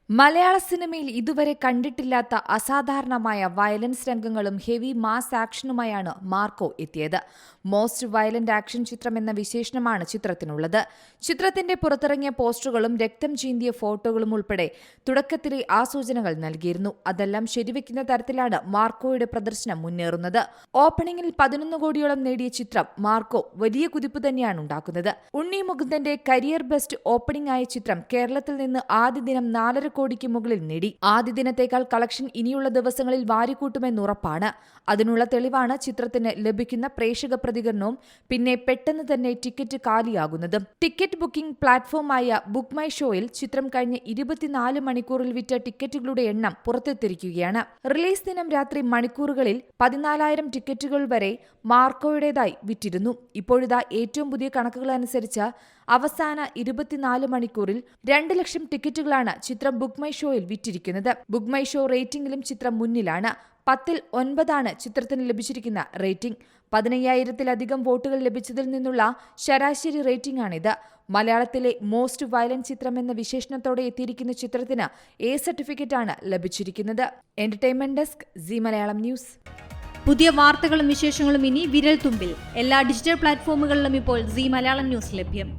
മലയാള സിനിമയിൽ ഇതുവരെ കണ്ടിട്ടില്ലാത്ത അസാധാരണമായ വയലൻസ് രംഗങ്ങളും ഹെവി മാസ് ആക്ഷനുമായാണ് മാർക്കോ എത്തിയത്. മോസ്റ്റ് വയലന്റ് ആക്ഷൻ ചിത്രം എന്ന വിശേഷണമാണ് ചിത്രത്തിനുള്ളത്. ചിത്രത്തിന്റെ പുറത്തിറങ്ങിയ പോസ്റ്ററുകളും രക്തം ചീന്തിയ ഫോട്ടോകളും ഉൾപ്പെടെ തുടക്കത്തിലെ ആ സൂചനകൾ നൽകിയിരുന്നു. അതെല്ലാം ശരിവെക്കുന്ന തരത്തിലാണ് മാർക്കോയുടെ പ്രദർശനം മുന്നേറുന്നത്. ഓപ്പണിംഗിൽ 11 കോടിയോളം നേടിയ ചിത്രം മാർക്കോ വലിയ കുതിപ്പ് തന്നെയാണ് ഉണ്ടാക്കുന്നത്. ഉണ്ണി മുകുന്ദന്റെ കരിയർ ബെസ്റ്റ് ഓപ്പണിംഗ് ആയ ചിത്രം കേരളത്തിൽ നിന്ന് ആദ്യ ദിനം 4.5 കോടിക്ക് മുകളിൽ നേടി. ആദ്യ ദിനത്തേക്കാൾ കളക്ഷൻ ഇനിയുള്ള ദിവസങ്ങളിൽ വാരിക്കൂട്ടുമെന്നുറപ്പാണ്. അതിനുള്ള തെളിവാണ് ചിത്രത്തിന് ലഭിക്കുന്ന പ്രേക്ഷക പ്രതികരണവും പിന്നെ പെട്ടെന്ന് തന്നെ ടിക്കറ്റ് കാലിയാകുന്നതും. ടിക്കറ്റ് ബുക്കിംഗ് പ്ലാറ്റ്ഫോമായ ബുക്ക് മൈ ഷോയിൽ ചിത്രം കഴിഞ്ഞ 24 മണിക്കൂറിൽ വിറ്റ ടിക്കറ്റുകളുടെ എണ്ണം പുറത്തെത്തിയിരിക്കുകയാണ്. റിലീസ് ദിനം രാത്രി മണിക്കൂറുകളിൽ 14,000 ടിക്കറ്റുകൾ വരെ മാർക്കോയുടേതായി വിറ്റിരുന്നു. ഇപ്പോഴിതാ ഏറ്റവും പുതിയ കണക്കുകൾ അനുസരിച്ച് അവസാന 24 മണിക്കൂറിൽ 2 ലക്ഷം ടിക്കറ്റുകളാണ് ചിത്രം ബുക്ക് മൈ ഷോയിൽ വിറ്റിരിക്കുന്നത്. ബുക്ക് മൈ ഷോ റേറ്റിംഗിലും ചിത്രം മുന്നിലാണ്. 10ൽ 9 ചിത്രത്തിന് ലഭിച്ചിരിക്കുന്ന റേറ്റിംഗ്. 15,000-ലധികം വോട്ടുകൾ ലഭിച്ചതിൽ നിന്നുള്ള ശരാശരി റേറ്റിംഗാണിത്. മലയാളത്തിലെ മോസ്റ്റ് വയലന്റ് ചിത്രം എന്ന വിശേഷണത്തോടെ എത്തിയിരിക്കുന്ന ചിത്രത്തിന് എ സർട്ടിഫിക്കറ്റാണ് ലഭിച്ചിരിക്കുന്നത്. Entertainment desk, C Malayalam news. പുതിയ വാർത്തകളും വിശേഷങ്ങളും ഇനി വിരൽ തുമ്പിൽ. എല്ലാ ഡിജിറ്റൽ പ്ലാറ്റ്ഫോമുകളിലും ഇപ്പോൾ സി മലയാളം ന്യൂസ് ലഭ്യം.